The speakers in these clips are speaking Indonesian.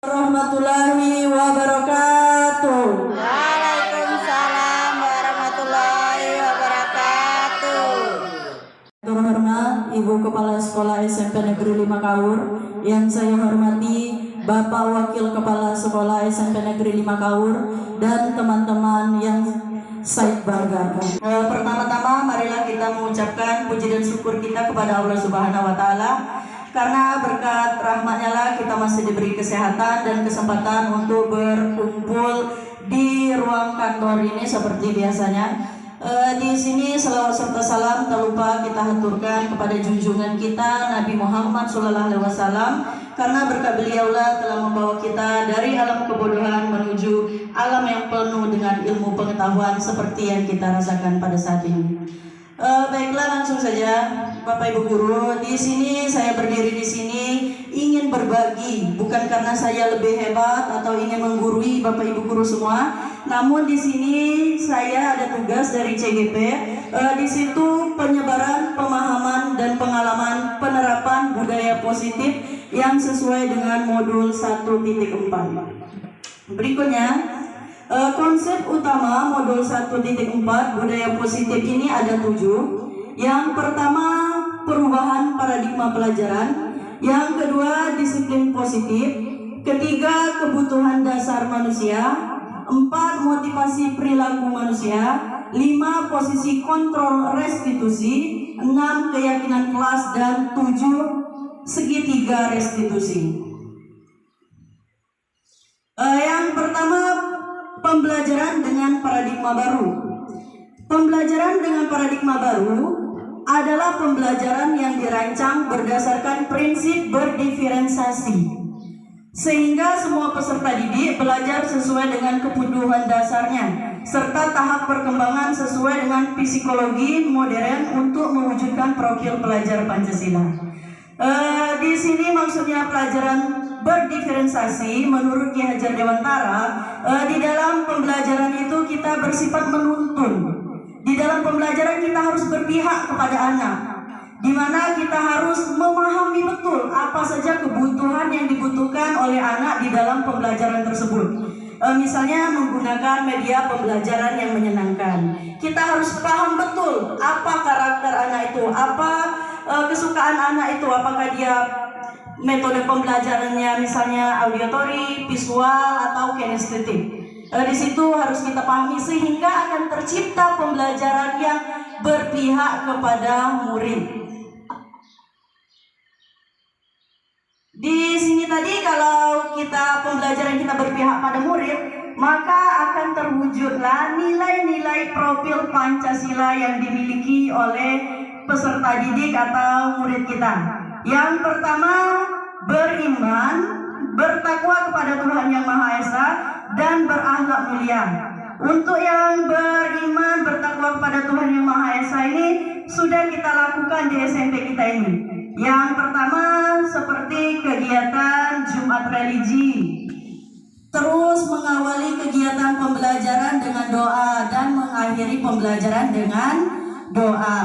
Warahmatullahi wabarakatuh. Waalaikumsalam warahmatullahi wabarakatuh. Terhormat Ibu Kepala Sekolah SMP Negeri 5 Kaur, yang saya hormati Bapak Wakil Kepala Sekolah SMP Negeri 5 Kaur, dan teman-teman yang saya banggakan. Pertama-tama marilah kita mengucapkan puji dan syukur kita kepada Allah Subhanahu wa Ta'ala, karena berkat rahmat-Nya lah kita masih diberi kesehatan dan kesempatan untuk berkumpul di ruang kantor ini seperti biasanya. Di sini selawat serta salam tak lupa kita haturkan kepada junjungan kita Nabi Muhammad SAW, karena berkat beliaulah telah membawa kita dari alam kebodohan menuju alam yang penuh dengan ilmu pengetahuan seperti yang kita rasakan pada saat ini. Baiklah, langsung saja Bapak Ibu guru. Di sini saya berdiri di sini ingin berbagi, bukan karena saya lebih hebat atau ingin menggurui Bapak Ibu guru semua. Namun di sini saya ada tugas dari CGP. Di situ penyebaran pemahaman dan pengalaman penerapan budaya positif yang sesuai dengan modul 1.4. Berikutnya, konsep utama modul 1.4 budaya positif ini ada 7. Yang pertama, perubahan paradigma pelajaran. Yang kedua, disiplin positif. Ketiga, kebutuhan dasar manusia. 4, motivasi perilaku manusia. 5, posisi kontrol restitusi. 6, keyakinan kelas. Dan 7, segitiga restitusi. Yang pertama, pembelajaran dengan paradigma baru. Pembelajaran dengan paradigma baru adalah pembelajaran yang dirancang berdasarkan prinsip berdiferensiasi, sehingga semua peserta didik belajar sesuai dengan kebutuhan dasarnya, serta tahap perkembangan sesuai dengan psikologi modern untuk mewujudkan profil pelajar Pancasila. Di sini maksudnya pelajaran berdiferensiasi menurut Ki Hajar Dewantara. Di dalam pembelajaran itu kita bersifat menuntun. Di dalam pembelajaran kita harus berpihak kepada anak, di mana kita harus memahami betul apa saja kebutuhan yang dibutuhkan oleh anak di dalam pembelajaran tersebut. Misalnya menggunakan media pembelajaran yang menyenangkan. Kita harus paham betul apa karakter anak itu, apa kesukaan anak itu, apakah dia metode pembelajarannya misalnya auditory, visual, atau kinestetik. Di situ harus kita pahami sehingga akan tercipta pembelajaran yang berpihak kepada murid. Di sini tadi kalau kita pembelajaran kita berpihak pada murid, maka akan terwujudlah nilai-nilai profil Pancasila yang dimiliki oleh peserta didik atau murid kita. Yang pertama, beriman, bertakwa kepada Tuhan Yang Maha Esa, dan berakhlak mulia. Untuk yang beriman, bertakwa kepada Tuhan Yang Maha Esa ini sudah kita lakukan di SMP kita ini. Yang pertama seperti kegiatan Jumat Religi, terus mengawali kegiatan pembelajaran dengan doa dan mengakhiri pembelajaran dengan doa.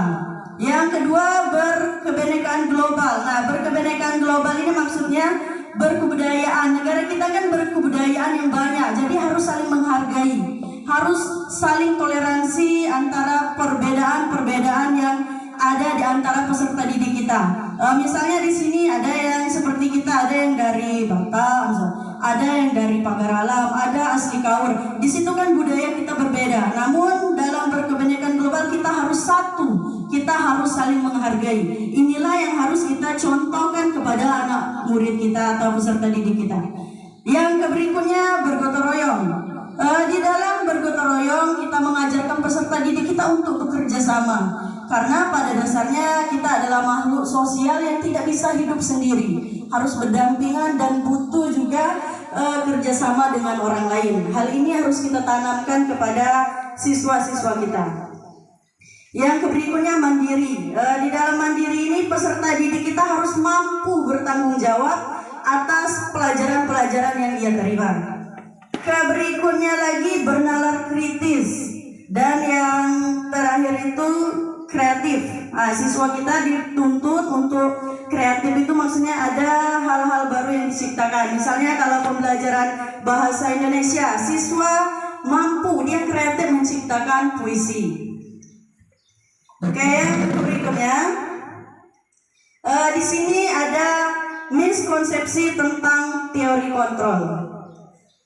Yang kedua, berkebinekaan global. Nah, berkebinekaan global ini maksudnya berkebudayaan. Negara kita kan berkebudayaan yang banyak, jadi harus saling menghargai, harus saling toleransi antara perbedaan-perbedaan yang ada di antara peserta didik kita. Misalnya di sini ada yang seperti kita, ada yang dari Batak, ada yang dari Pagar Alam, ada asli Kaur. Di situ kan budaya kita berbeda. Namun dalam berkebinekaan global kita harus satu, kita harus saling menghargai. Inilah yang harus kita contohkan kepada anak murid kita atau peserta didik kita. Yang berikutnya, bergotong royong. Di dalam bergotong royong kita mengajarkan peserta didik kita untuk bekerja sama. Karena pada dasarnya kita adalah makhluk sosial yang tidak bisa hidup sendiri, harus berdampingan dan butuh juga kerjasama dengan orang lain. Hal ini harus kita tanamkan kepada siswa-siswa kita. Yang berikutnya, mandiri. Di dalam mandiri ini peserta didik kita harus mampu bertanggung jawab atas pelajaran-pelajaran yang ia terima. Berikutnya lagi, bernalar kritis. Dan yang terakhir itu kreatif. Siswa kita dituntut untuk kreatif itu maksudnya ada hal-hal baru yang diciptakan. Misalnya kalau pembelajaran bahasa Indonesia, siswa mampu, dia kreatif menciptakan puisi. Oke, yang berikutnya, di sini ada miskonsepsi tentang teori kontrol.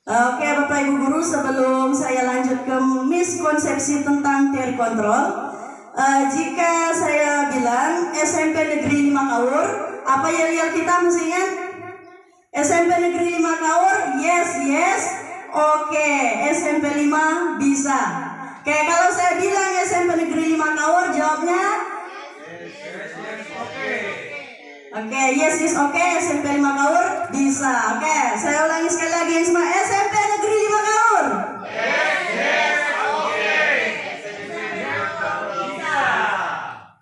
Oke, Bapak Ibu Guru, sebelum saya lanjut ke miskonsepsi tentang teori kontrol, jika saya bilang SMP Negeri 5 Kaur, apa yel-yel kita mesti ingat? SMP Negeri 5 Kaur, yes. Oke, SMP 5 bisa. Oke, kalau saya bilang SMP Negeri 5 Kaur, jawabnya? Oke, yes, oke, SMP 5 Kaur bisa. Oke, saya ulangi sekali lagi semua, SMP Negeri 5 Kaur.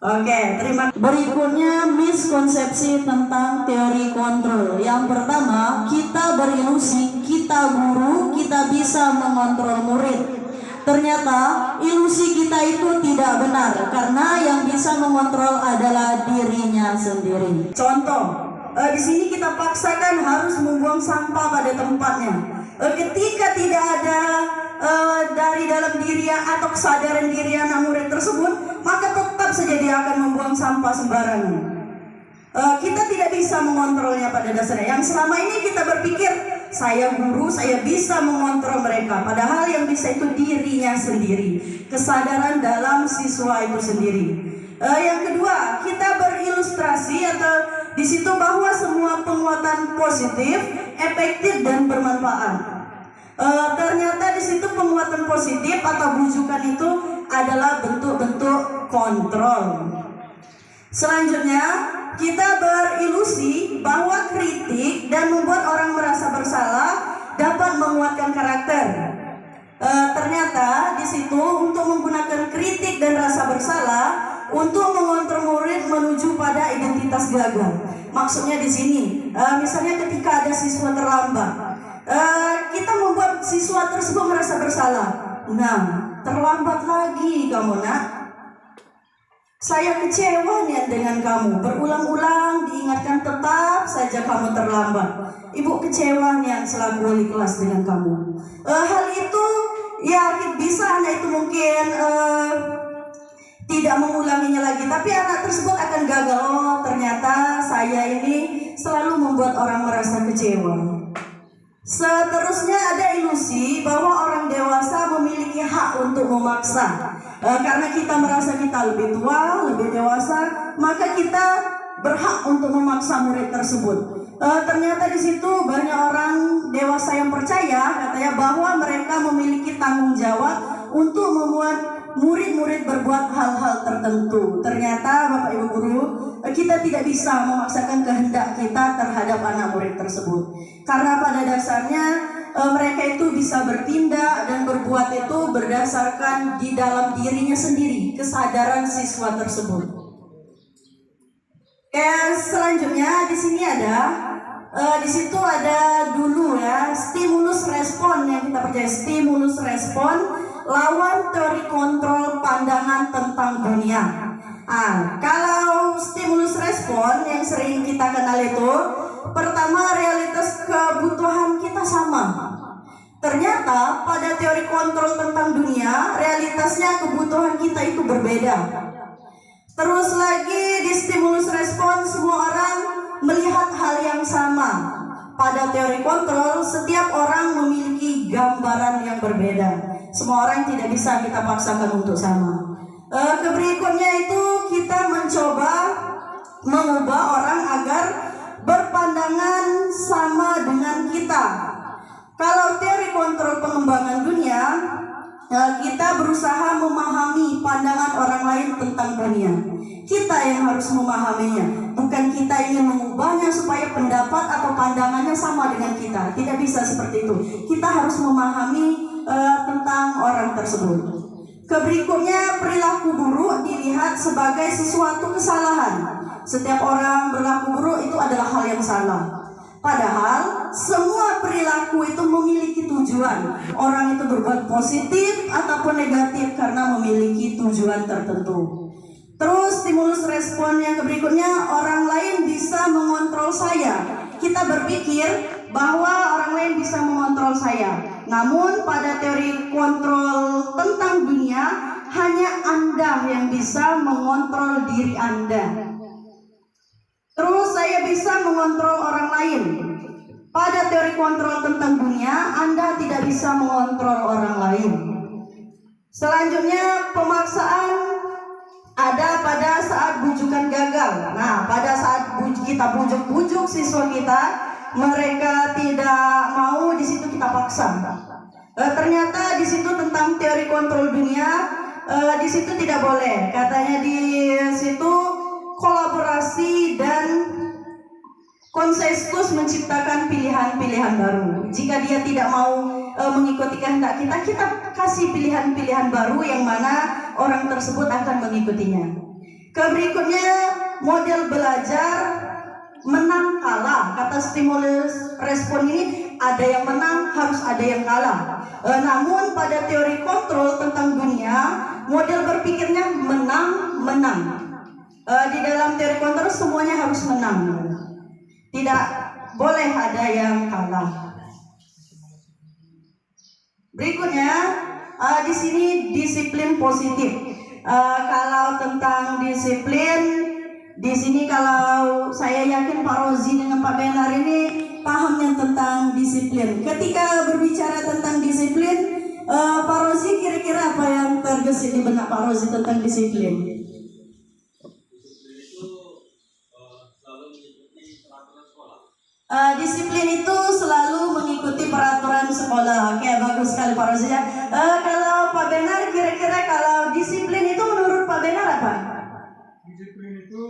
Oke, terima kasih. Berikutnya miskonsepsi tentang teori kontrol. Yang pertama, kita berilusi, kita guru, kita bisa mengontrol murid. Ternyata ilusi kita itu tidak benar, karena yang bisa mengontrol adalah dirinya sendiri. Contoh, di sini kita paksakan harus membuang sampah pada tempatnya. Ketika tidak ada dari dalam diri atau kesadaran diri anak murid tersebut, maka tetap saja dia akan membuang sampah sembarangan. Kita tidak bisa mengontrolnya pada dasarnya. Yang selama ini kita berpikir, saya guru, saya bisa mengontrol mereka. Padahal yang bisa itu dirinya sendiri, kesadaran dalam siswa itu sendiri. Yang kedua, kita berilustrasi atau di situ bahwa semua penguatan positif, efektif dan bermanfaat. Ternyata di situ penguatan positif atau bujukan itu adalah bentuk-bentuk kontrol. Selanjutnya, kita berilusi bahwa kritik dan membuat orang merasa bersalah dapat menguatkan karakter. Ternyata di situ untuk menggunakan kritik dan rasa bersalah untuk mengontrol murid menuju pada identitas gagal. Maksudnya di sini, misalnya ketika ada siswa terlambat, kita membuat siswa tersebut merasa bersalah. Nah, terlambat lagi kamu nak. Saya kecewa nih dengan kamu. Berulang-ulang diingatkan tetap saja kamu terlambat. Ibu kecewa nih selaku wali kelas dengan kamu. Hal itu ya bisa anak itu mungkin tidak mengulanginya lagi, tapi anak tersebut akan gagal. Oh, ternyata saya ini selalu membuat orang merasa kecewa. Seterusnya ada ilusi bahwa orang dewasa memiliki hak untuk memaksa. Karena kita merasa kita lebih tua, lebih dewasa, maka kita berhak untuk memaksa murid tersebut. Ternyata di situ banyak orang dewasa yang percaya, katanya bahwa mereka memiliki tanggung jawab untuk membuat murid-murid berbuat hal-hal tertentu. Ternyata Bapak Ibu Guru, kita tidak bisa memaksakan kehendak kita terhadap anak murid tersebut. Karena pada dasarnya mereka itu bisa bertindak dan berbuat itu berdasarkan di dalam dirinya sendiri, kesadaran siswa tersebut. Selanjutnya di sini ada di situ ada dulu ya stimulus respon yang kita percaya, stimulus respon lawan teori kontrol pandangan tentang dunia. Kalau stimulus respon yang sering kita kenal itu, pertama realitas kebutuhan kita sama. Ternyata pada teori kontrol tentang dunia, realitasnya kebutuhan kita itu berbeda. Terus lagi di stimulus respon semua orang melihat hal yang sama. Pada teori kontrol setiap orang memiliki gambaran yang berbeda. Semua orang tidak bisa kita paksakan untuk sama. Berikutnya itu kita mencoba mengubah orang agar berpandangan sama dengan kita. Kalau teori kontrol pengembangan dunia, kita berusaha memahami pandangan orang lain tentang dunia. Kita yang harus memahaminya, bukan kita ingin mengubahnya supaya pendapat atau pandangannya sama dengan kita. Tidak bisa seperti itu. Kita harus memahami tentang orang tersebut. Berikutnya, perilaku buruk dilihat sebagai sesuatu kesalahan. Setiap orang berlaku buruk itu adalah hal yang salah. Padahal semua perilaku itu memiliki tujuan. Orang itu berbuat positif ataupun negatif karena memiliki tujuan tertentu. Terus stimulus respon yang berikutnya, orang lain bisa mengontrol saya. Kita berpikir bahwa orang lain bisa mengontrol saya. Namun pada teori kontrol tentang dunia, hanya Anda yang bisa mengontrol diri Anda. Terus saya bisa mengontrol orang lain. Pada teori kontrol tentang dunia, Anda tidak bisa mengontrol orang lain. Selanjutnya, pemaksaan ada pada saat bujukan gagal. Nah, pada saat kita bujuk-bujuk siswa kita, mereka tidak mau, di situ kita paksa. Ternyata di situ tentang teori kontrol dunia, di situ tidak boleh. Katanya di situ kolaborasi dan konsensus menciptakan pilihan-pilihan baru. Jika dia tidak mau mengikuti kehendak kita, kita kasih pilihan-pilihan baru yang mana orang tersebut akan mengikutinya. Berikutnya, model belajar menang kalah. Kata stimulus respon ini, ada yang menang, harus ada yang kalah. Namun pada teori kontrol tentang dunia, model berpikirnya menang-menang. Di dalam teori kontrol semuanya harus menang. Tidak boleh ada yang kalah. Berikutnya, di sini disiplin positif. Kalau tentang disiplin, di sini kalau saya yakin Pak Rozi dengan Pak Benar ini paham yang tentang disiplin. Ketika berbicara tentang disiplin, Pak Rozi kira-kira apa yang tergesit di benak Pak Rozi tentang disiplin? Disiplin itu selalu mengikuti peraturan sekolah. Oke, bagus sekali Pak Rozi ya. Kalau Pak Benar, kira-kira kalau disiplin itu menurut Pak Benar apa? Disiplin itu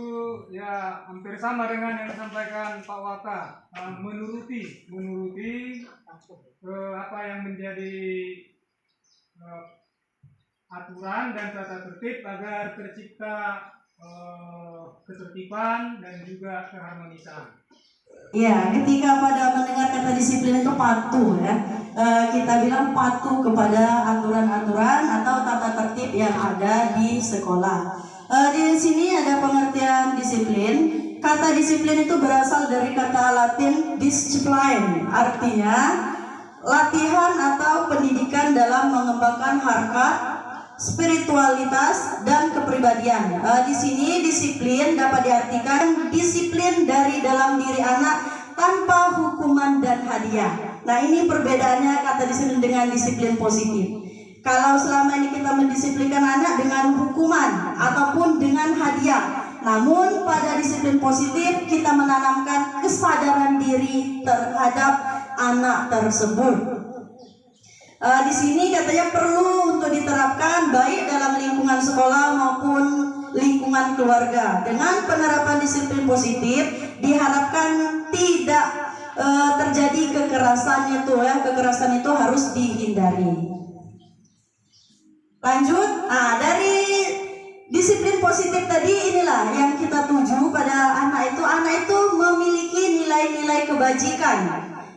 ya hampir sama dengan yang disampaikan Pak Waka. Menuruti apa yang menjadi aturan dan tata tertib agar tercipta ketertiban dan juga keharmonisan. Ya, ketika pada mendengar kata disiplin itu patuh ya. Kita bilang patuh kepada aturan-aturan atau tata tertib yang ada di sekolah. Di sini ada pengertian disiplin. Kata disiplin itu berasal dari kata Latin discipline, artinya latihan atau pendidikan dalam mengembangkan harkat, spiritualitas dan kepribadian. Di sini disiplin dapat diartikan disiplin dari dalam diri anak tanpa hukuman dan hadiah. Nah, ini perbedaannya kata disiplin dengan disiplin positif. Kalau selama ini kita mendisiplinkan anak dengan hukuman ataupun dengan hadiah, namun pada disiplin positif kita menanamkan kesadaran diri terhadap anak tersebut. Di sini katanya perlu untuk diterapkan baik dalam lingkungan sekolah maupun lingkungan keluarga. Dengan penerapan disiplin positif diharapkan tidak terjadi kekerasan itu ya. Kekerasan itu harus dihindari. Lanjut, dari disiplin positif tadi inilah yang kita tuju pada anak itu memiliki nilai-nilai kebajikan.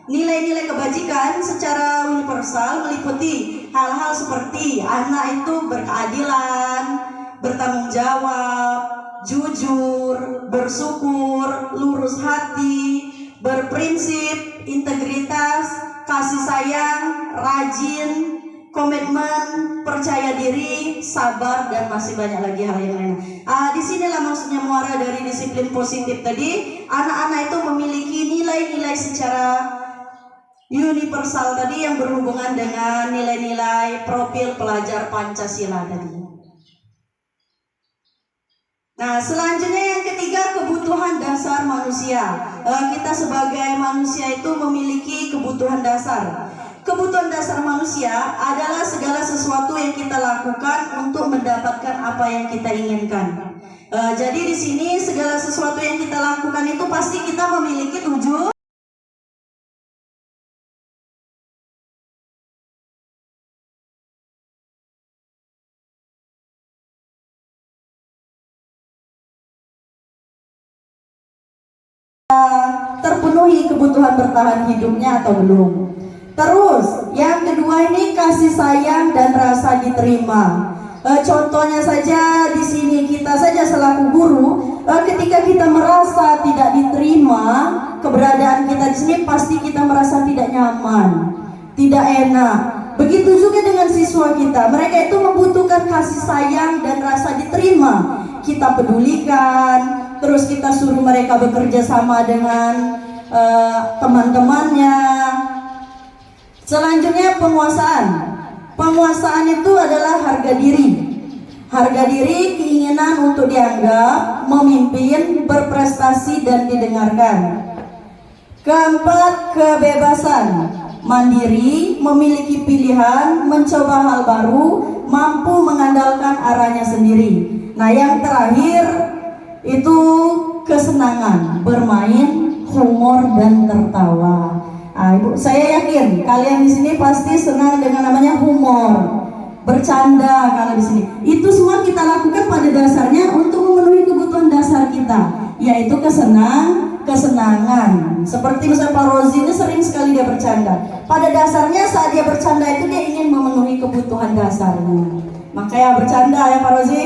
Nilai-nilai kebajikan secara universal meliputi hal-hal seperti anak itu berkeadilan, bertanggung jawab, jujur, bersyukur, lurus hati, berprinsip, integritas, kasih sayang, rajin, komitmen, percaya diri, sabar, dan masih banyak lagi hal yang lain. Disinilah maksudnya muara dari disiplin positif tadi. Anak-anak itu memiliki nilai-nilai secara universal tadi yang berhubungan dengan nilai-nilai profil pelajar Pancasila tadi. Nah, selanjutnya yang ketiga, kebutuhan dasar manusia. Kita sebagai manusia itu memiliki kebutuhan dasar. Kebutuhan dasar manusia adalah segala sesuatu yang kita lakukan untuk mendapatkan apa yang kita inginkan. Jadi di sini segala sesuatu yang kita lakukan itu pasti kita memiliki tujuan. Terpenuhi kebutuhan bertahan hidupnya atau belum. Terus yang kedua ini kasih sayang dan rasa diterima. Contohnya saja di sini kita saja selaku guru, ketika kita merasa tidak diterima keberadaan kita di sini, pasti kita merasa tidak nyaman, tidak enak. Begitu juga dengan siswa kita, mereka itu membutuhkan kasih sayang dan rasa diterima. Kita pedulikan, terus kita suruh mereka bekerja sama dengan teman-temannya. Selanjutnya penguasaan. Penguasaan itu adalah harga diri. Harga diri, keinginan untuk dianggap, memimpin, berprestasi dan didengarkan. Keempat, kebebasan. Mandiri, memiliki pilihan, mencoba hal baru, mampu mengandalkan arahnya sendiri. Nah, yang terakhir itu kesenangan, bermain, humor dan tertawa. Ibu, saya yakin kalian di sini pasti senang dengan namanya humor, bercanda kalau di sini. Itu semua kita lakukan pada dasarnya untuk memenuhi kebutuhan dasar kita, yaitu kesenangan. Seperti misalnya Pak Rozi ini sering sekali dia bercanda. Pada dasarnya saat dia bercanda itu dia ingin memenuhi kebutuhan dasarnya. Makanya bercanda ya Pak Rozi.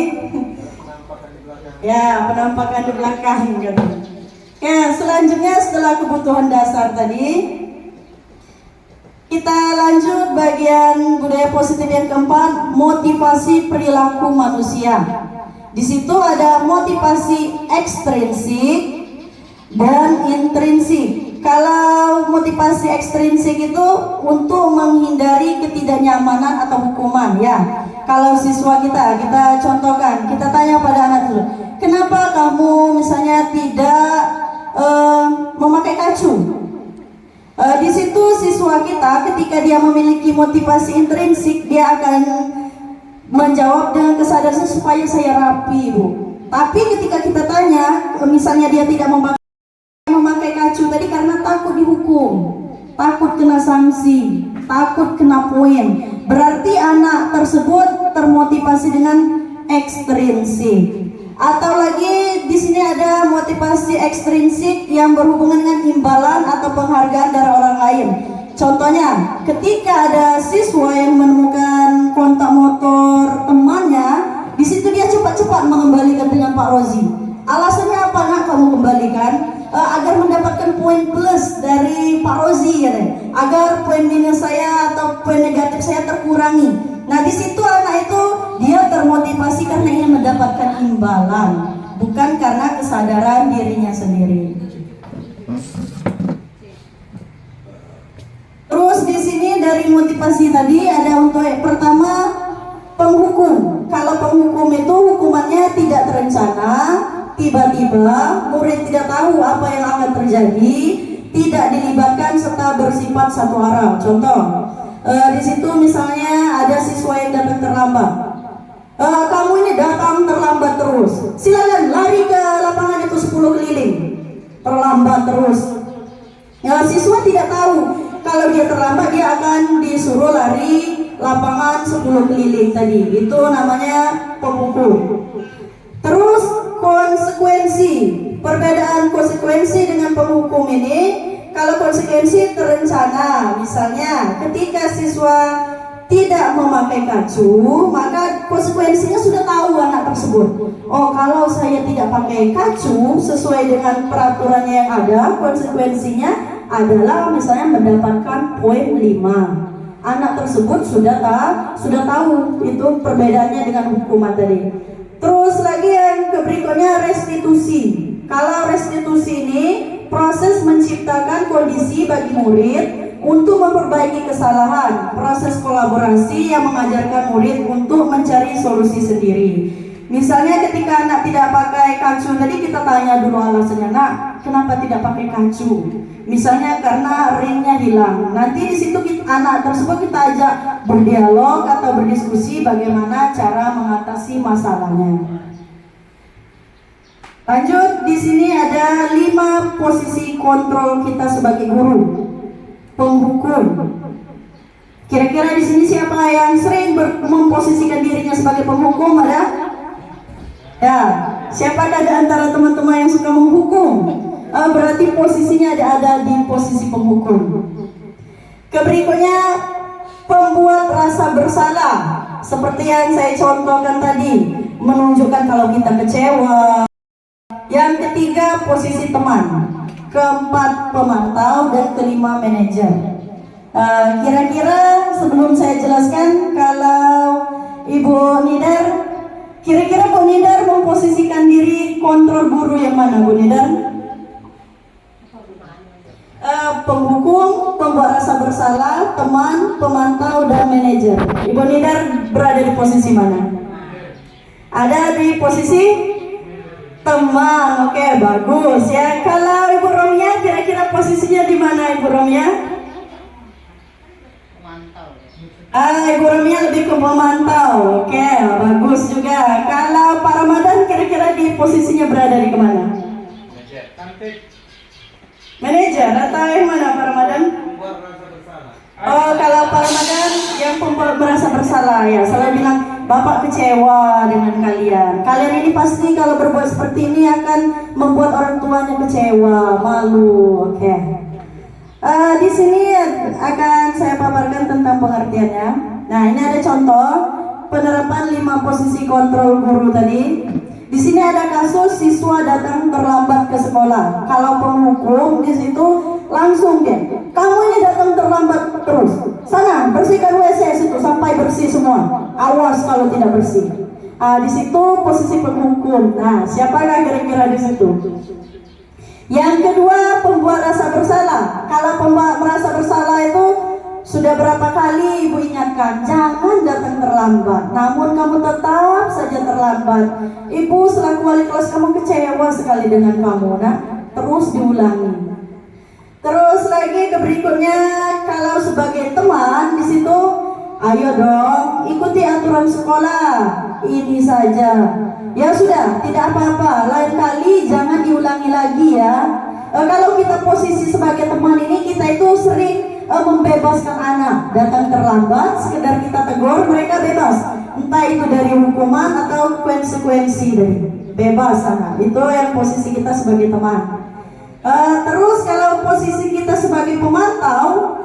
Ya, penampakan di belakang gitu. Ya, selanjutnya setelah kebutuhan dasar tadi, kita lanjut bagian budaya positif yang keempat, motivasi perilaku manusia. Di situ ada motivasi ekstrinsik dan intrinsik. Kalau motivasi ekstrinsik itu untuk menghindari ketidaknyamanan atau hukuman, ya. Kalau siswa kita contohkan, kita tanya pada anak dulu, kenapa kamu misalnya tidak memakai kacu? Di situ siswa kita ketika dia memiliki motivasi intrinsik, dia akan menjawab dengan kesadaran supaya saya rapi, Bu. Tapi ketika kita tanya, misalnya dia tidak memakai kacu tadi karena takut dihukum, takut kena sanksi, takut kena poin, berarti anak tersebut termotivasi dengan ekstrinsik. Atau lagi di sini ada motivasi ekstrinsik yang berhubungan dengan imbalan atau penghargaan dari orang lain. Contohnya, ketika ada siswa yang menemukan kontak motor temannya, di situ dia cepat-cepat mengembalikan dengan Pak Rozi. Alasannya apa nak kamu kembalikan? Agar mendapatkan poin plus dari Pak Rozi, ya, agar poin minus saya atau poin negatif saya terkurangi. Nah, di situ anak itu dia termotivasi karena ingin mendapatkan imbalan, bukan karena kesadaran dirinya sendiri. Terus di sini dari motivasi tadi ada untuk pertama penghukum. Kalau penghukum itu hukumannya tidak terencana, tiba-tiba, murid tidak tahu apa yang akan terjadi, tidak dilibatkan serta bersifat satu arah. Contoh, di situ misalnya ada siswa yang datang terlambat. Kamu ini datang terlambat terus, silakan lari ke lapangan itu 10 keliling. Terlambat terus. Siswa tidak tahu kalau dia terlambat dia akan disuruh lari lapangan 10 keliling tadi. Itu namanya penghukum. Terus konsekuensi, perbedaan konsekuensi dengan penghukum ini. Kalau konsekuensi terencana, misalnya ketika siswa tidak memakai kacu, maka konsekuensinya sudah tahu anak tersebut. Oh, kalau saya tidak pakai kacu sesuai dengan peraturannya yang ada, konsekuensinya adalah misalnya mendapatkan poin 5. Anak tersebut sudah tahu itu perbedaannya dengan hukuman tadi. Terus lagi yang berikutnya restitusi. Kalau restitusi ini proses menciptakan kondisi bagi murid untuk memperbaiki kesalahan, proses kolaborasi yang mengajarkan murid untuk mencari solusi sendiri. Misalnya ketika anak tidak pakai kacu tadi, kita tanya dulu alasannya, nak kenapa tidak pakai kacu? Misalnya karena ringnya hilang. Nanti di situ anak tersebut kita ajak berdialog atau berdiskusi bagaimana cara mengatasi masalahnya. Lanjut, di sini ada 5 posisi kontrol kita sebagai guru. Penghukum. Kira-kira di sini siapa yang sering memposisikan dirinya sebagai penghukum? Ada? Ya, siapa di antara teman-teman yang suka menghukum? Berarti posisinya ada di posisi penghukum. Berikutnya, pembuat rasa bersalah. seperti yang saya contohkan tadi, menunjukkan kalau kita kecewa. Yang ketiga, posisi teman. Keempat, pemantau. Dan kelima, manajer. Kira-kira sebelum saya jelaskan, kalau Ibu Nidar, kira-kira Bu Nidar memposisikan diri kontrol guru yang mana, Bu Nidar? Penghukum, pembuat rasa bersalah, teman, pemantau, dan manajer. Ibu Nidar berada di posisi mana? Ada di posisi teman. Oke, bagus ya. Kalau Ibu Romia, kira-kira posisinya di mana, Ibu Romia? Ibu Romia lebih ke pemantau. Oke, bagus juga. Kalau Pak Ramadan kira-kira di posisinya berada di kemana? Manajer atau yang mana Pak Ramadan? Oh, kalau Pak Ramadan yang pembuat merasa bersalah ya. Saya bilang Bapak kecewa dengan kalian. Kalian ini pasti kalau berbuat seperti ini akan membuat orang tuanya kecewa, malu. Oke. Di sini akan saya paparkan tentang pengertiannya. Nah, ini ada contoh penerapan 5 posisi kontrol guru tadi. Di sini ada kasus siswa datang terlambat ke sekolah. Kalau penghukum di situ langsung deh, kamu ini datang terlambat terus. Sana bersihkan WC situ sampai bersih semua. Awas kalau tidak bersih. Di situ posisi penghukum. Nah, siapakah kira-kira di situ? Yang kedua, pembuat rasa bersalah. Kalau pembuat merasa bersalah itu sudah berapa kali Ibu ingatkan, jangan datang terlambat. Namun kamu tetap saja terlambat. Ibu selaku wali kelas kamu kecewa sekali dengan kamu, nah terus diulangi. Terus lagi ke berikutnya, kalau sebagai teman di situ, ayo dong ikuti aturan sekolah. Ini saja. Ya sudah, tidak apa-apa. Lain kali jangan diulangi lagi ya. Kalau kita posisi sebagai teman ini, kita itu sering membebaskan anak datang terlambat, sekedar kita tegur, mereka bebas. Entah itu dari hukuman atau konsekuensi dari bebas anak. Itu yang posisi kita sebagai teman. Terus kalau posisi kita sebagai pemantau,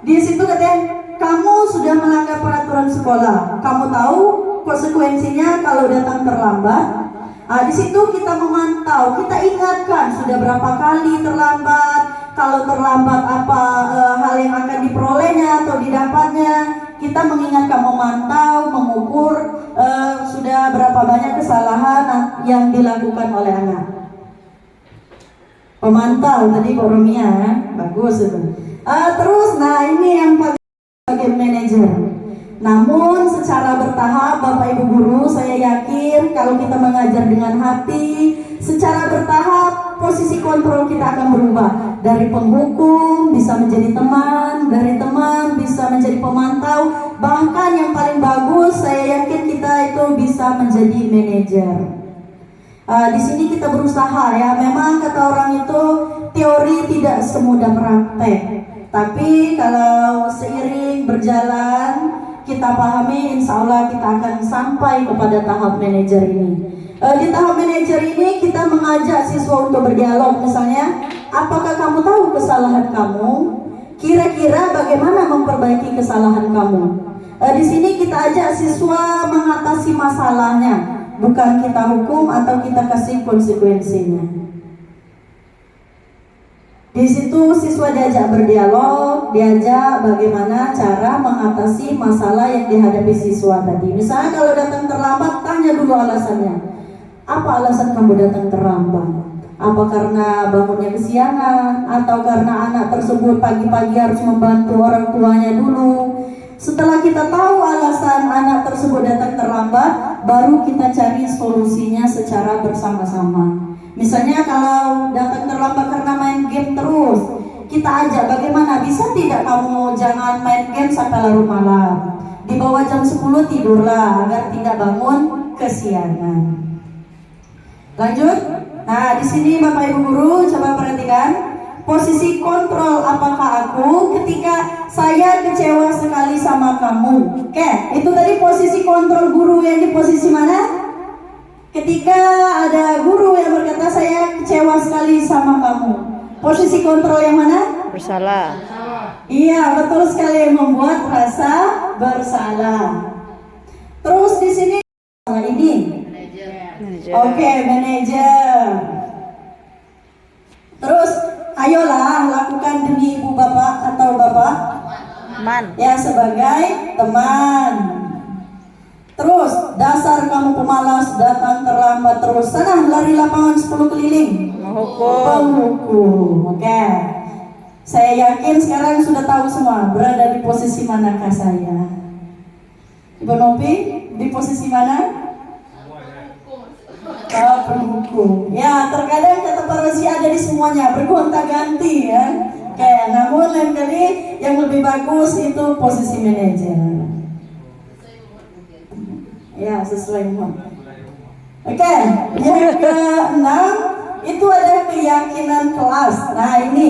di situ katanya kamu sudah melanggar peraturan sekolah. Kamu tahu konsekuensinya kalau datang terlambat. Di situ kita memantau, kita ingatkan sudah berapa kali terlambat, kalau terlambat apa hal yang akan diperolehnya atau didapatnya. Kita mengingatkan, memantau, mengukur sudah berapa banyak kesalahan yang dilakukan oleh anak. Pemantau tadi Bu Romia, bagus itu. Terus, nah ini yang sebagai manajer. Namun secara bertahap Bapak Ibu Guru, saya yakin kalau kita mengajar dengan hati, secara bertahap posisi kontrol kita akan berubah. Dari penghukum bisa menjadi teman, dari teman bisa menjadi pemantau, bahkan yang paling bagus saya yakin kita itu bisa menjadi manajer. Di sini kita berusaha ya, memang kata orang itu teori tidak semudah praktek. Tapi kalau seiring berjalan kita pahami, insya Allah kita akan sampai kepada tahap manajer ini. Di tahap manajer ini kita mengajak siswa untuk berdialog. Misalnya, apakah kamu tahu kesalahan kamu? Kira-kira bagaimana memperbaiki kesalahan kamu? Di sini kita ajak siswa mengatasi masalahnya, bukan kita hukum atau kita kasih konsekuensinya. Di situ siswa diajak berdialog, diajak bagaimana cara mengatasi masalah yang dihadapi siswa tadi. Misalnya kalau datang terlambat, tanya dulu alasannya. Apa alasan kamu datang terlambat? Apa karena bangunnya kesiangan? Atau karena anak tersebut pagi-pagi harus membantu orang tuanya dulu? Setelah kita tahu alasan anak tersebut datang terlambat, baru kita cari solusinya secara bersama-sama. Misalnya kalau datang terlambat karena main game terus, kita ajak bagaimana bisa tidak kamu jangan main game sampai larut malam. Di bawah jam 10 tidurlah agar tidak bangun kesiangan. Lanjut. Nah, di sini Bapak Ibu Guru coba perhatikan posisi kontrol apakah aku ketika saya kecewa sekali sama kamu. Oke, itu tadi posisi kontrol guru yang di posisi mana? Ketika ada guru yang berkata saya kecewa sekali sama kamu, posisi kontrol yang mana? Bersalah. Iya, betul sekali, membuat rasa bersalah. Terus di sini ini. Oke, manajer. Terus ayolah lakukan demi ibu bapak atau bapak Man. ya sebagai teman. Terus dasar kamu pemalas, datang terlambat terus. Sana lari lapangan 10 keliling. Menghukum. Oke. Saya yakin sekarang sudah tahu semua berada di posisi manakah saya. Ibu Nopi di posisi mana? Penghukum. Ya, terkadang kata parosi ada di semuanya, bergonta-ganti ya. Kayak namun lain kali yang lebih bagus itu posisi manajer. Ya, sesuai umur. Oke, yang keenam itu ada keyakinan kelas. Nah, ini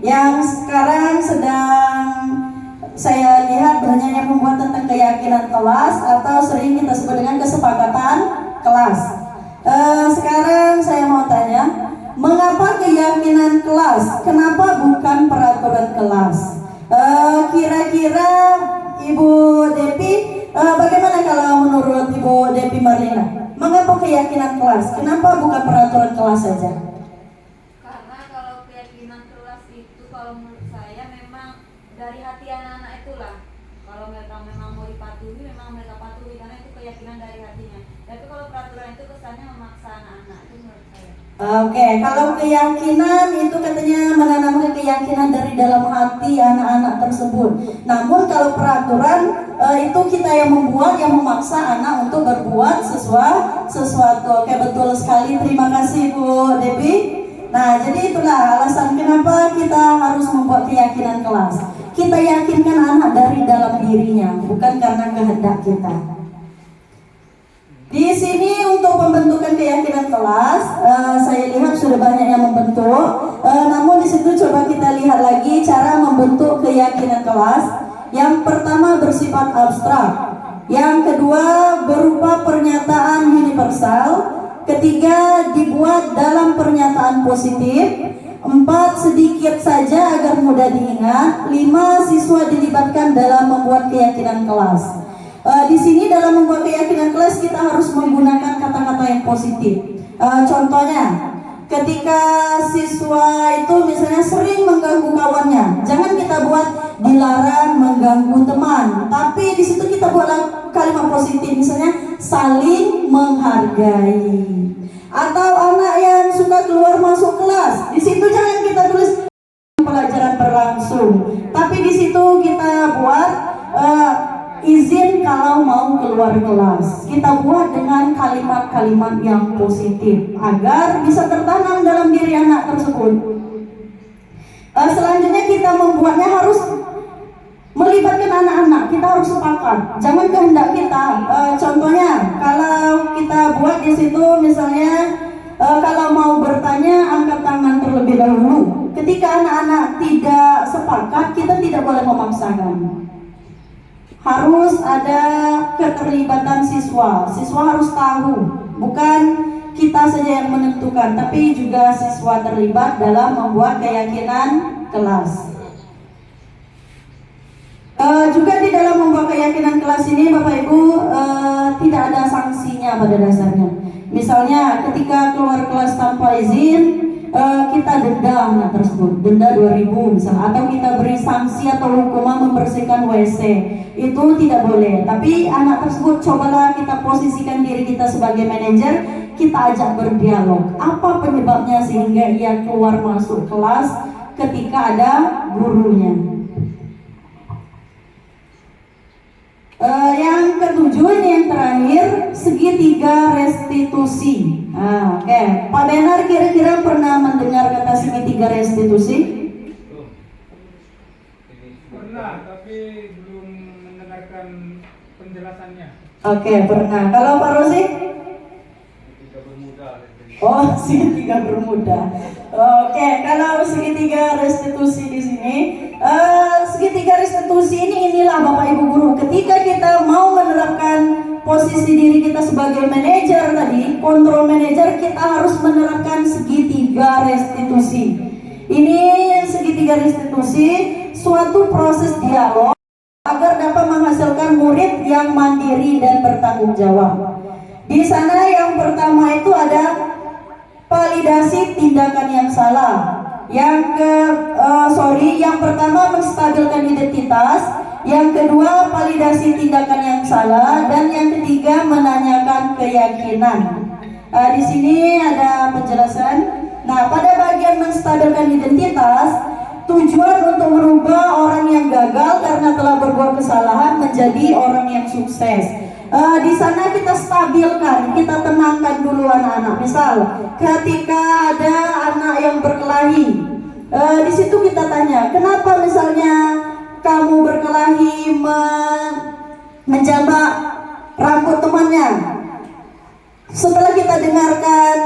yang sekarang sedang saya lihat banyak yang membuat tentang keyakinan kelas atau sering kita sebut dengan kesepakatan kelas. Sekarang saya mau tanya, mengapa keyakinan kelas? Kenapa bukan peraturan kelas? Kira-kira Ibu Depi, bagaimana kalau menurut Ibu Depi Marlina? Mengapa keyakinan kelas? Kenapa bukan peraturan kelas saja? Karena kalau keyakinan kelas itu kalau menurut saya memang dari hati anak-anak itulah. Kalau mereka memang mau dipatuhi, memang mereka patuhi karena itu keyakinan dari hatinya. Tapi kalau peraturan itu kesannya memaksa anak-anak, itu menurut saya. Oke, kalau keyakinan itu katanya menanamkan keyakinan dari dalam hati anak-anak tersebut. Namun kalau peraturan itu kita yang membuat, yang memaksa anak untuk berbuat sesuatu. Oke, betul sekali. Terima kasih Bu Devi. Nah, jadi itulah alasan kenapa kita harus membuat keyakinan kelas. Kita yakinkan anak dari dalam dirinya, bukan karena kehendak kita. Di sini untuk pembentukan keyakinan kelas, saya lihat sudah banyak yang membentuk. Namun di situ coba kita lihat lagi cara membentuk keyakinan kelas. Yang pertama bersifat abstrak, yang kedua berupa pernyataan universal, ketiga dibuat dalam pernyataan positif, 4 sedikit saja agar mudah diingat, 5 siswa dilibatkan dalam membuat keyakinan kelas. Di sini dalam membuat keyakinan kelas kita harus menggunakan kata-kata yang positif. Contohnya, ketika siswa itu misalnya sering mengganggu kawannya, jangan kita buat dilarang mengganggu teman, tapi di situ kita buat kalimat positif, misalnya saling menghargai. Atau anak yang suka keluar masuk kelas, di situ jangan kita tulis pelajaran berlangsung, tapi di situ kita buat izin kalau mau keluar kelas. Kita buat dengan kalimat-kalimat yang positif agar bisa tertanam dalam diri anak tersebut. Selanjutnya kita membuatnya harus melibatkan anak-anak. Kita harus sepakat, jangan kehendak kita. Contohnya kalau kita buat di situ misalnya kalau mau bertanya angkat tangan terlebih dahulu. Ketika anak-anak tidak sepakat, kita tidak boleh memaksakan. Harus ada keterlibatan siswa. Siswa harus tahu, bukan kita saja yang menentukan, tapi juga siswa terlibat dalam membuat keyakinan kelas. Juga di dalam membuat keyakinan kelas ini Bapak Ibu tidak ada sanksinya pada dasarnya. Misalnya ketika keluar kelas tanpa izin, kita denda anak tersebut, denda 2.000 misalnya, atau kita beri sanksi atau hukuman membersihkan WC. Itu tidak boleh. Tapi anak tersebut cobalah kita posisikan diri kita sebagai manajer, kita ajak berdialog. Apa penyebabnya sehingga ia keluar masuk kelas ketika ada gurunya? Yang ketujuh ini yang terakhir, segitiga restitusi. Oke. Pak Benar kira-kira pernah mendengar kata segitiga restitusi? Pernah, tapi belum mendengarkan penjelasannya. Oke, pernah. Kalau Pak Rosi? Oh, segitiga bermuda. Oke, kalau segitiga restitusi di sini, segitiga restitusi inilah Bapak Ibu guru. Ketika kita mau menerapkan posisi diri kita sebagai manajer tadi, kontrol manajer, kita harus menerapkan segitiga restitusi. Ini segitiga restitusi, suatu proses dialog agar dapat menghasilkan murid yang mandiri dan bertanggung jawab. Di sana yang pertama itu ada validasi tindakan yang salah. Yang pertama menstabilkan identitas, yang kedua validasi tindakan yang salah, dan yang ketiga menanyakan keyakinan. Di sini ada penjelasan. Nah, pada bagian menstabilkan identitas, tujuan untuk merubah orang yang gagal karena telah berbuat kesalahan menjadi orang yang sukses. Di sana kita stabilkan, kita tenangkan dulu anak-anak. Misal, ketika ada anak yang berkelahi, di situ kita tanya, kenapa misalnya kamu berkelahi menjambak rambut temannya? Setelah kita dengarkan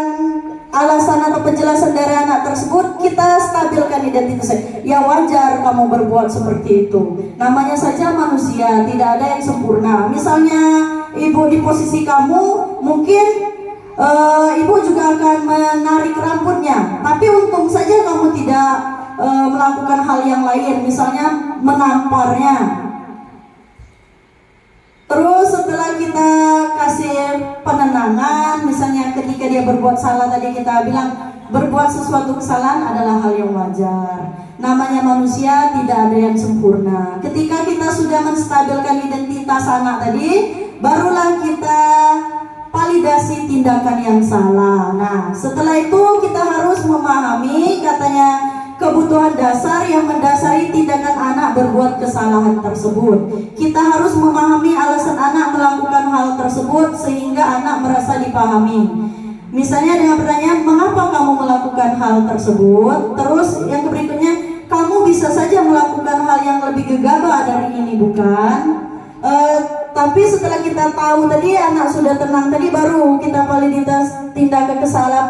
alasan atau penjelasan dari anak tersebut, kita stabilkan identitasnya. Ya wajar kamu berbuat seperti itu. Namanya saja manusia, tidak ada yang sempurna. Misalnya ibu di posisi kamu, mungkin ibu juga akan menarik rambutnya. Tapi untung saja kamu tidak melakukan hal yang lain, misalnya menamparnya. Terus setelah kita kasih penenangan, misalnya ketika dia berbuat salah, tadi kita bilang berbuat sesuatu kesalahan adalah hal yang wajar. Namanya manusia, tidak ada yang sempurna. Ketika kita sudah menstabilkan identitas anak tadi, barulah kita validasi tindakan yang salah. Nah, setelah itu kita harus memahami katanya kebutuhan dasar yang mendasari tindakan anak berbuat kesalahan tersebut. Kita harus memahami alasan anak melakukan hal tersebut sehingga anak merasa dipahami. Misalnya dengan pertanyaan, mengapa kamu melakukan hal tersebut? Terus yang berikutnya, kamu bisa saja melakukan hal yang lebih gegabah dari ini, bukan? Tapi setelah kita tahu tadi, anak sudah tenang tadi, baru kita validitas tindakan kesalahan,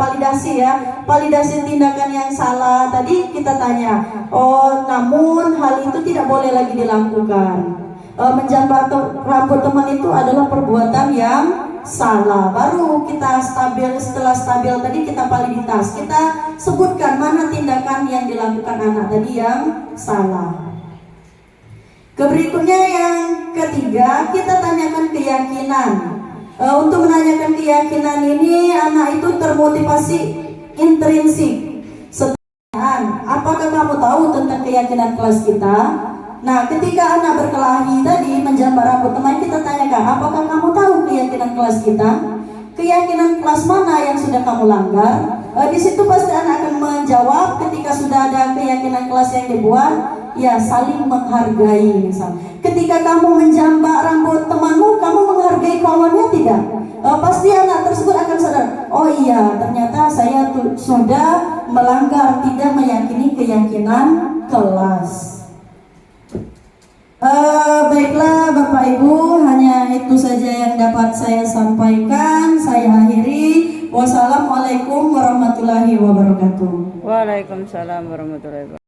validasi tindakan yang salah tadi kita tanya. Oh, namun hal itu tidak boleh lagi dilakukan. Menjambak rambut teman itu adalah perbuatan yang salah. Baru kita setelah stabil tadi kita validitas, kita sebutkan mana tindakan yang dilakukan anak tadi yang salah. Berikutnya yang ketiga, kita tanyakan keyakinan. Untuk menanyakan keyakinan ini, anak itu termotivasi intrinsik. Pertanyaan, apakah kamu tahu tentang keyakinan kelas kita? Nah, ketika anak berkelahi tadi menjambak rambut teman, kita tanyakan, apakah kamu tahu keyakinan kelas kita? Keyakinan kelas mana yang sudah kamu langgar? Di situ pasti anak akan menjawab ketika sudah ada keyakinan kelas yang dibuat. Ya, saling menghargai. Misal, ketika kamu menjambak rambut temanmu, kamu menghargai kawannya tidak? Pasti anak tersebut akan sadar, oh iya, ternyata saya sudah melanggar, tidak meyakini keyakinan kelas. Baiklah Bapak Ibu, hanya itu saja yang dapat saya sampaikan. Saya akhiri. Wassalamualaikum warahmatullahi wabarakatuh. Waalaikumsalam warahmatullahi wabarakatuh.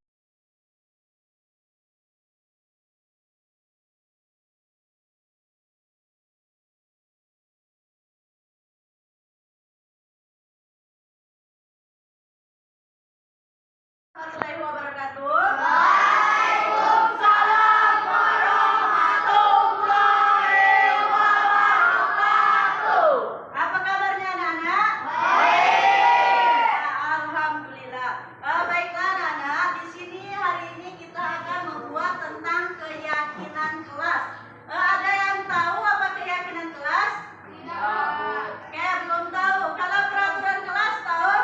Warahmatullahi wabarakatuh. Waalaikumsalam warahmatullahi wabarakatuh. Apa kabarnya anak-anak? Baik. Alhamdulillah. Baiklah anak-anak, di sini hari ini kita akan membuat tentang keyakinan kelas. Ada yang tahu apa keyakinan kelas? Tidak. Kayak belum tahu. Kalau peraturan kelas tahu?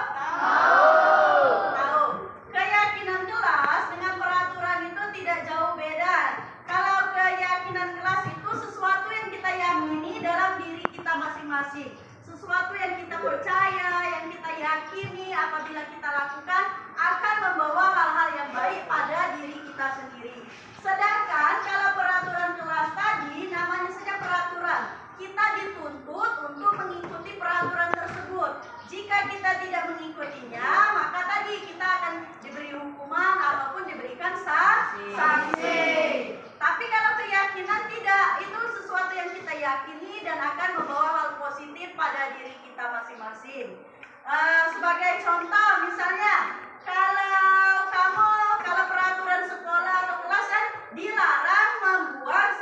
Tahu. Keyakinan kelas dengan peraturan itu tidak jauh beda. Kalau keyakinan kelas itu sesuatu yang kita yakini dalam diri kita masing-masing, sesuatu yang kita percaya, yang kita yakini apabila kita lakukan akan membawa hal-hal yang baik pada diri kita sendiri. Sedangkan kalau peraturan kelas tadi namanya saja peraturan, kita dituntut untuk mengikuti peraturan tersebut. Jika kita tidak mengikutinya, maka tadi kita akan diberi hukuman ataupun diberikan sanksi. Tapi kalau keyakinan tidak, itu sesuatu yang kita yakini dan akan membawa hal positif pada diri kita masing-masing. Sebagai contoh, misalnya kalau peraturan sekolah atau kelas kan dilarang membuang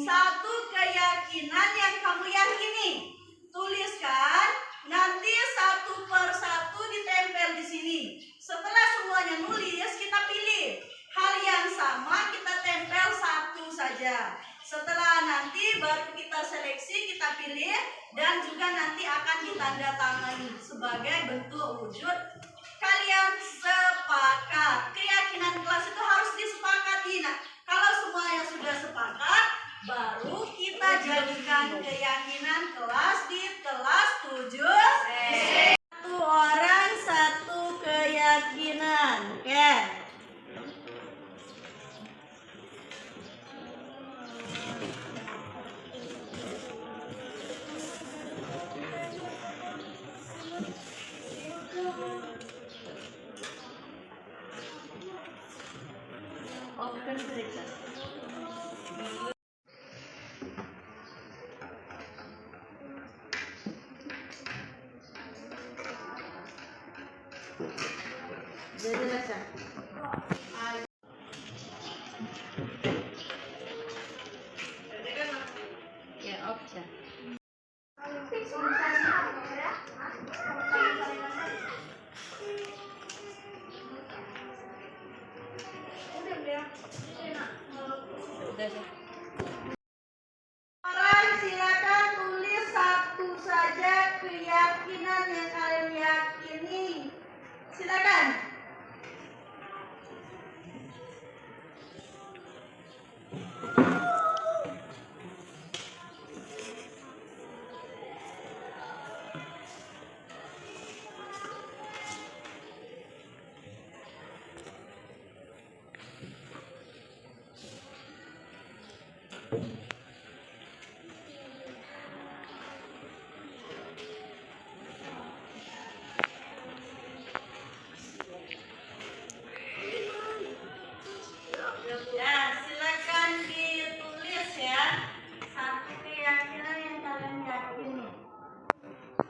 satu keyakinan yang kamu yakini. Tuliskan, nanti satu per satu ditempel di sini. Setelah semuanya nulis, kita pilih hal yang sama, kita tempel satu saja. Setelah nanti baru kita seleksi, kita pilih, dan juga nanti akan ditandatangani sebagai bentuk wujud kalian sepakat. Keyakinan kelas itu harus disepakati. Nah, kalau semuanya sudah sepakat, baru kita jadikan keyakinan kelas di kelas 7. Satu orang satu keyakinan. Oke. Open periksa. Jadi baca. Ya, opsi. Orang silakan tulis satu saja keyakinan yang kalian yakini. Silakan. Ya, silakan ditulis ya. Satu keyakinan yang kalian yakini.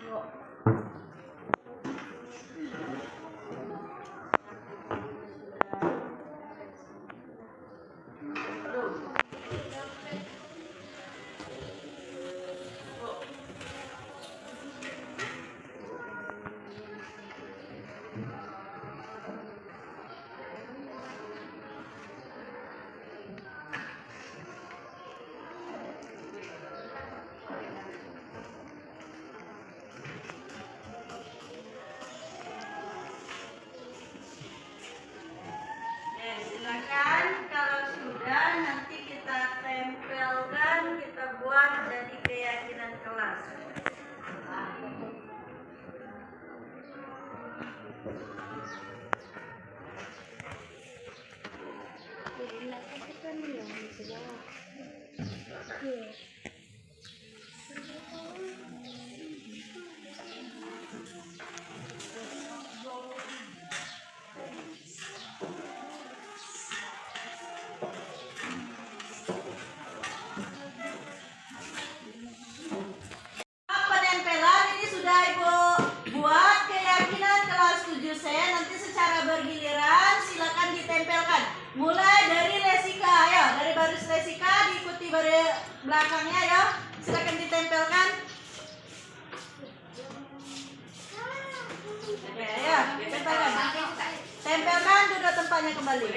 Yuk. Silakan, kalau sudah nanti kita tempelkan, kita buat jadi keyakinan kelas. Penempelan ini sudah Ibu buat keyakinan kelas 7C. Nanti secara bergiliran silakan ditempelkan. Mulai dari lesika ya, dari baris lesika diikuti baris belakangnya ya. Silakan ditempelkan. Oke ya, tempelkan. Tempelkan, duduk tempatnya kembali.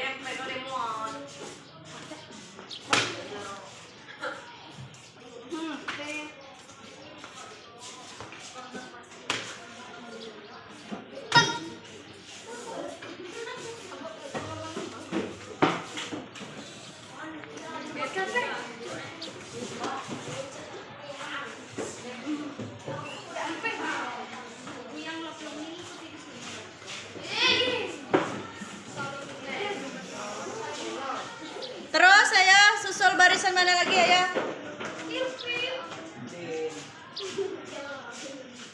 Terus saya susul barisan mana lagi ya?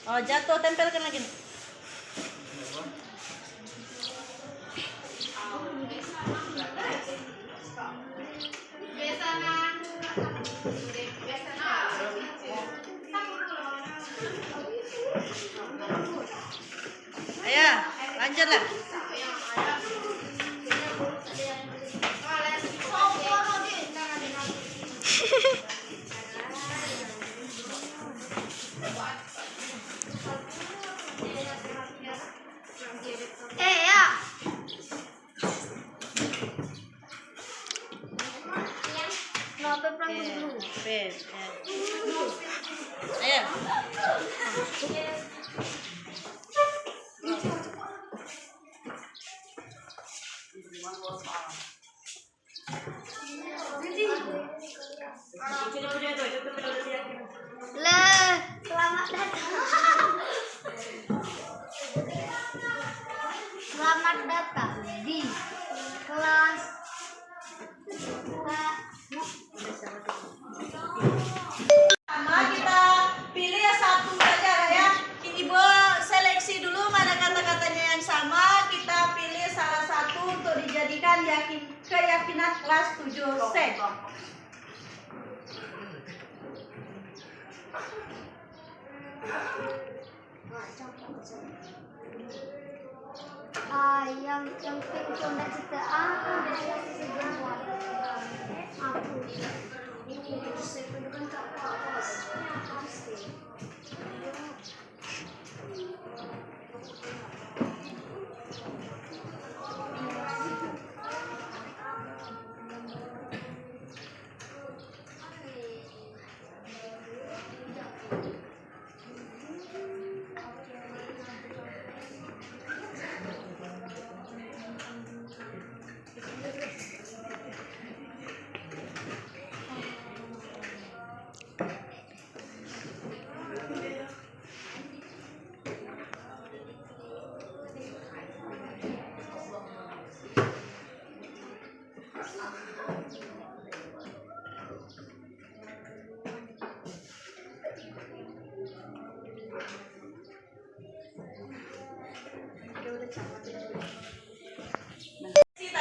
Oh, jatuh, tempelkan lagi. Ayo, lanjutlah. Pes. Ayo. Selamat datang. Selamat datang di kelas Sama kita pilih satu saja ya. Ibu seleksi dulu mana kata-katanya yang sama. Kita pilih salah satu untuk dijadikan keyakinan kelas 7C. yang coba kita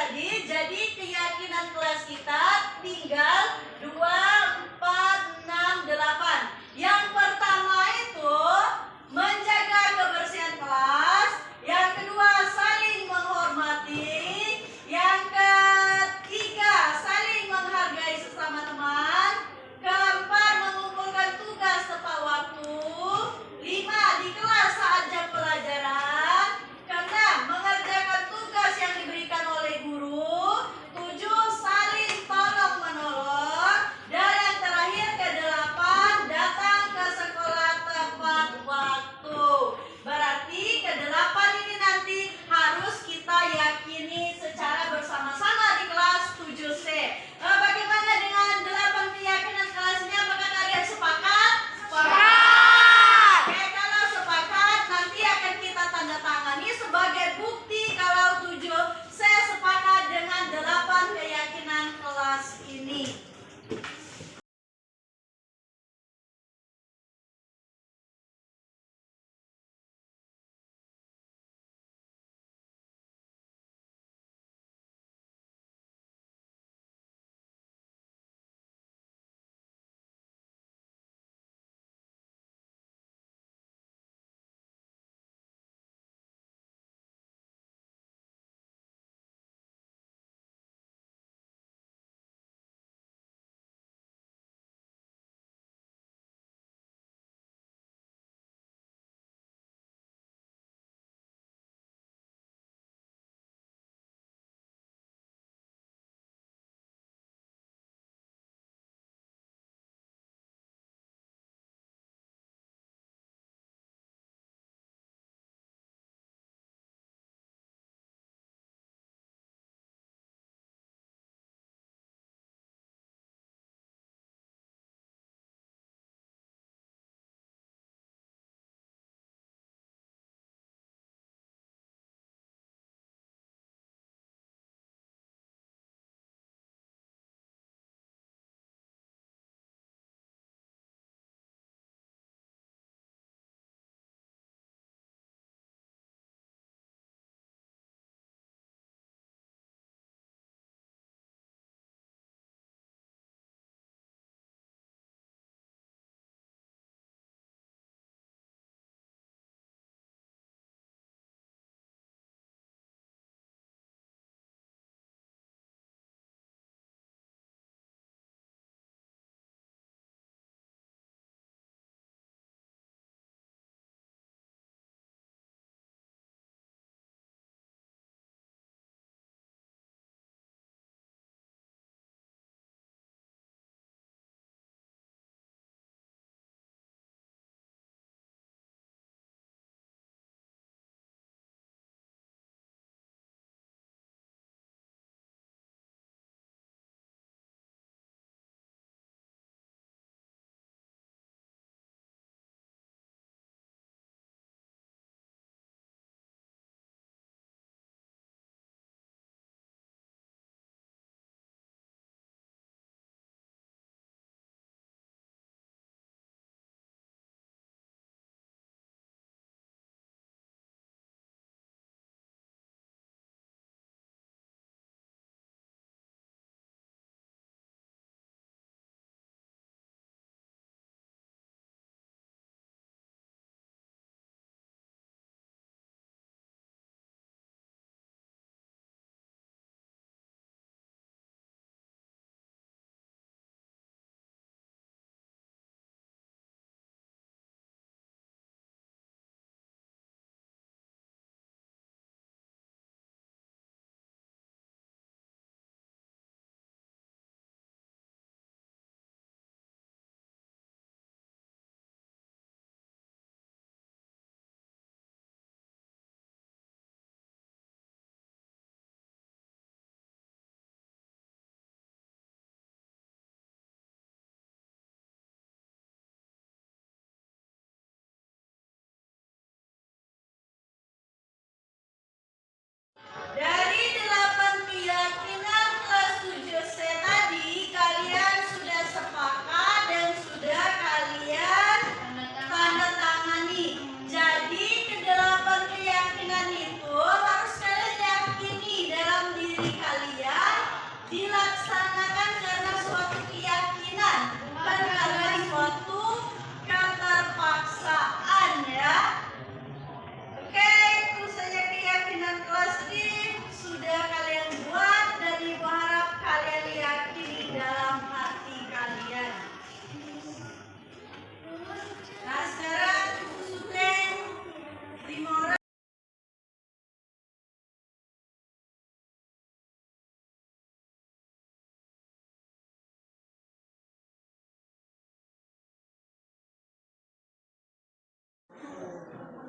Tadi jadi keyakinan kelas kita tinggal 2, 4, 6, 8. Yang pertama itu menjaga kebersihan kelas, yang kedua saling menghormati, yang ketiga saling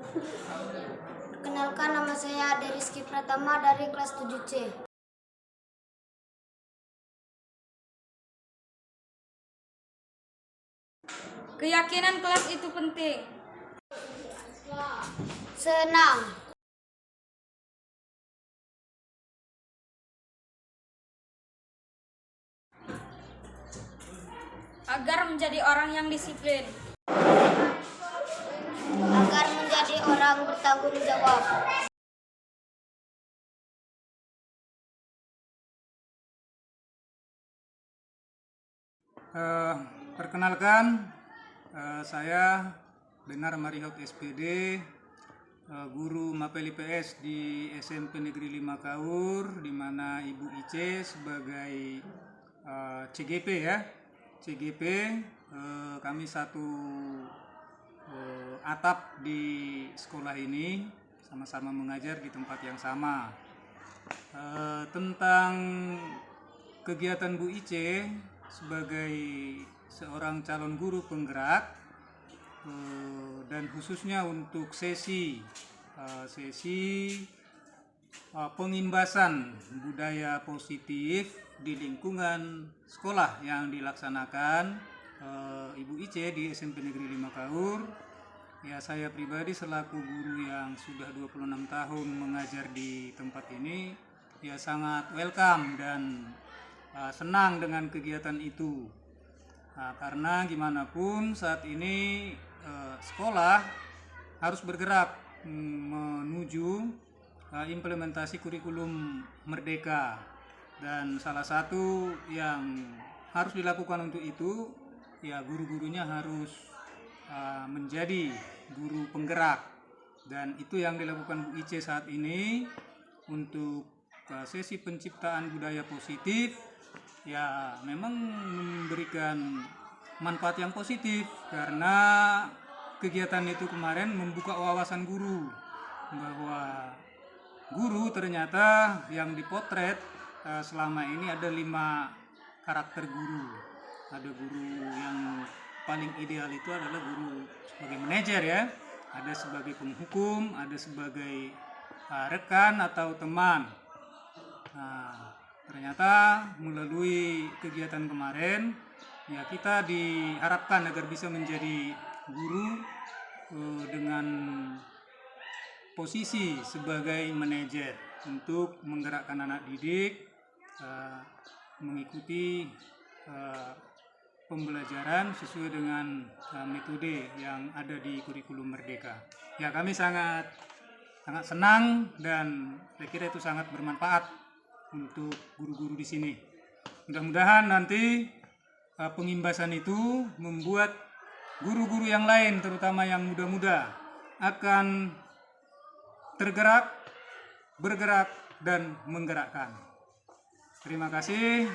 Perkenalkan, nama saya Deriski Pratama dari kelas 7C. Keyakinan kelas itu penting. Senang. Agar menjadi orang yang disiplin. Agar menjadi orang bertanggung jawab. Perkenalkan, saya Benar Marihot SPD, guru Mapel IPS di SMP Negeri 5 Kaur, di mana Ibu Ice sebagai CGP ya. CGP, kami satu atap di sekolah ini, sama-sama mengajar di tempat yang sama. Tentang kegiatan Bu Ice sebagai seorang calon guru penggerak, dan khususnya untuk sesi pengimbasan budaya positif di lingkungan sekolah yang dilaksanakan Ibu Ice di SMP Negeri 5 Kaur. Ya, saya pribadi selaku guru yang sudah 26 tahun mengajar di tempat ini, ya sangat welcome dan senang dengan kegiatan itu. Karena gimana pun saat ini sekolah harus bergerak menuju implementasi kurikulum merdeka, dan salah satu yang harus dilakukan untuk itu, ya guru-gurunya harus menjadi guru penggerak, dan itu yang dilakukan Bu Ice saat ini untuk sesi penciptaan budaya positif. Ya memang memberikan manfaat yang positif, karena kegiatan itu kemarin membuka wawasan guru bahwa guru ternyata yang dipotret selama ini ada 5 karakter guru. Ada guru yang paling ideal itu adalah guru sebagai manajer ya, ada sebagai penghukum, ada sebagai rekan atau teman. Nah, ternyata melalui kegiatan kemarin, ya kita diharapkan agar bisa menjadi guru dengan posisi sebagai manajer untuk menggerakkan anak didik mengikuti pembelajaran sesuai dengan metode yang ada di kurikulum merdeka. Ya, kami sangat senang dan saya kira itu sangat bermanfaat untuk guru-guru di sini. Mudah-mudahan nanti pengimbasan itu membuat guru-guru yang lain, terutama yang muda-muda, akan tergerak, bergerak, dan menggerakkan. Terima kasih.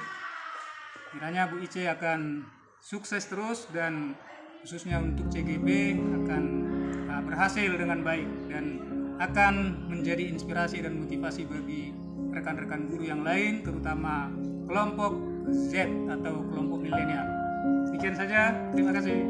Kiranya Bu Ice akan sukses terus, dan khususnya untuk CGP akan berhasil dengan baik dan akan menjadi inspirasi dan motivasi bagi rekan-rekan guru yang lain, terutama kelompok Z atau kelompok milenial. Sekian saja, terima kasih.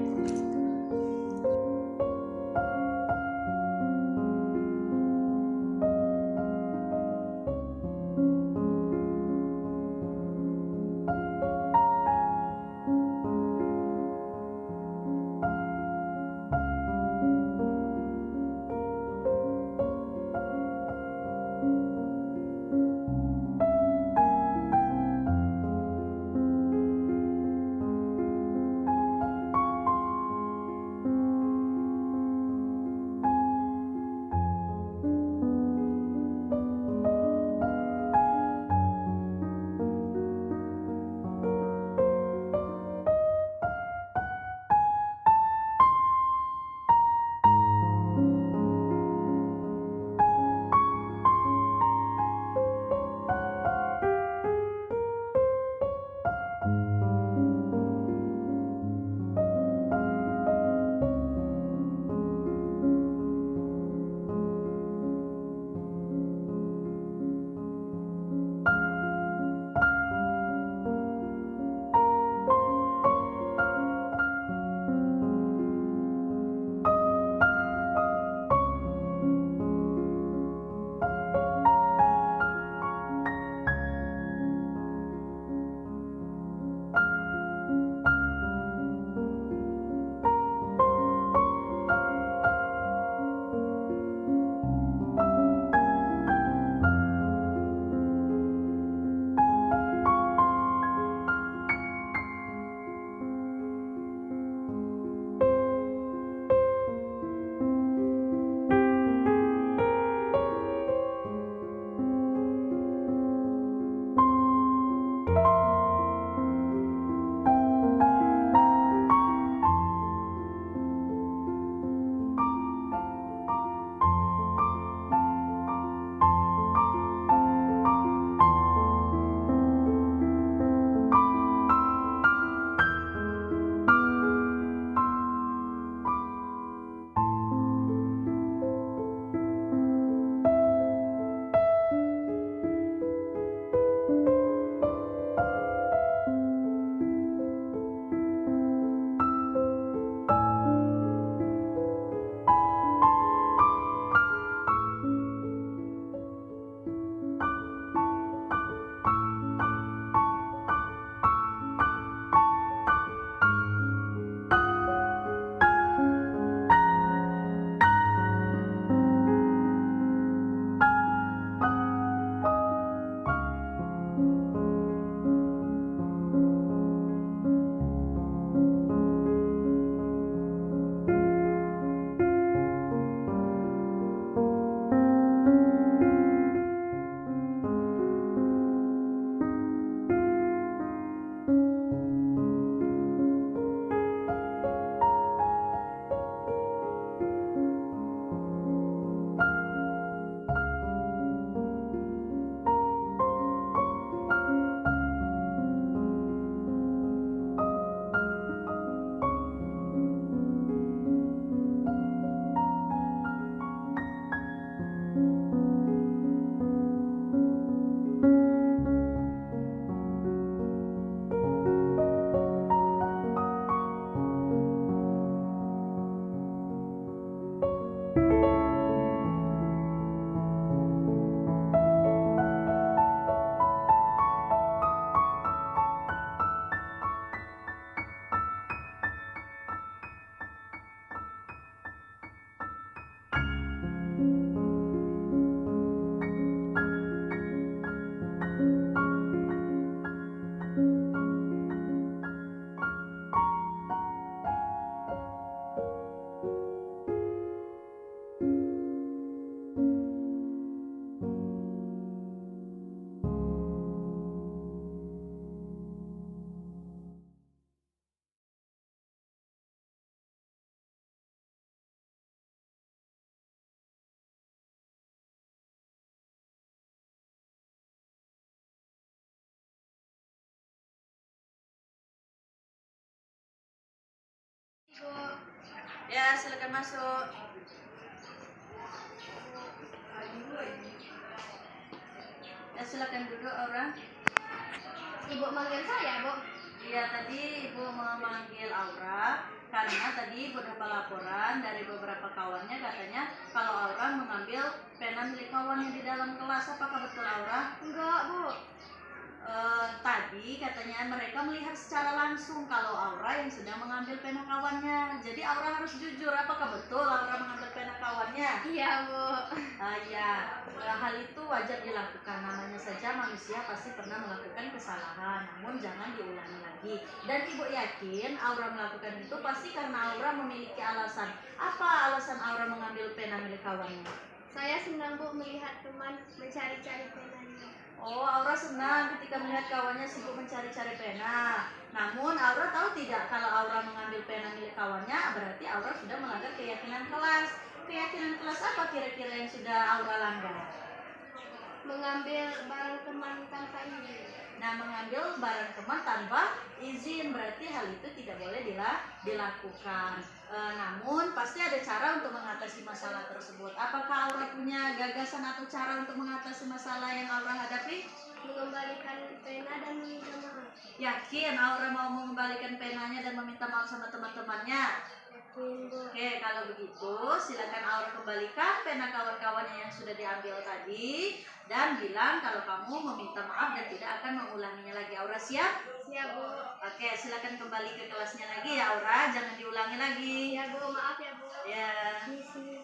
Bu. Ya, silakan masuk. Ya, silakan duduk Aura. Ibu manggil saya, Bu. Iya, tadi Ibu memanggil Aura karena tadi Ibu dapat laporan dari beberapa kawannya katanya kalau Aura mengambil pena milik kawannya di dalam kelas. Apakah betul Aura? Enggak, Bu. Tadi katanya mereka melihat secara langsung kalau Aura yang sedang mengambil pena kawannya. Jadi Aura harus jujur. Apakah betul Aura mengambil pena kawannya? Iya, Bu. Ya, hal itu wajar dilakukan. Namanya saja manusia pasti pernah melakukan kesalahan, namun jangan diulangi lagi. Dan Ibu yakin Aura melakukan itu pasti karena Aura memiliki alasan. Apa alasan Aura mengambil pena milik kawannya? Saya senang, Bu, melihat teman mencari-cari penanya. Oh, Aura senang ketika melihat kawannya sibuk mencari-cari pena. Namun Aura tahu tidak kalau Aura mengambil pena milik kawannya berarti Aura sudah melanggar keyakinan kelas. Keyakinan kelas apa kira-kira yang sudah Aura langgar? Mengambil barang teman tanpa izin. Nah, mengambil barang teman tanpa izin berarti hal itu tidak boleh dilakukan. Namun pasti ada cara untuk mengatasi masalah tersebut. Apakah Aura punya gagasan atau cara untuk mengatasi masalah yang Aura hadapi? Mengembalikan pena dan meminta maaf. Yakin Aura mau mengembalikan penanya dan meminta maaf sama teman-temannya? Yakin, Bu. Oke, kalau begitu silakan Aura kembalikan pena kawan-kawannya yang sudah diambil tadi dan bilang kalau kamu meminta maaf dan tidak akan mengulanginya lagi. Aura siap? Siap, Bu. Oke, silakan kembali ke kelasnya lagi ya Aura, jangan diulangi lagi. Ya, Bu. Maaf ya, Bu. Ya. Di sini.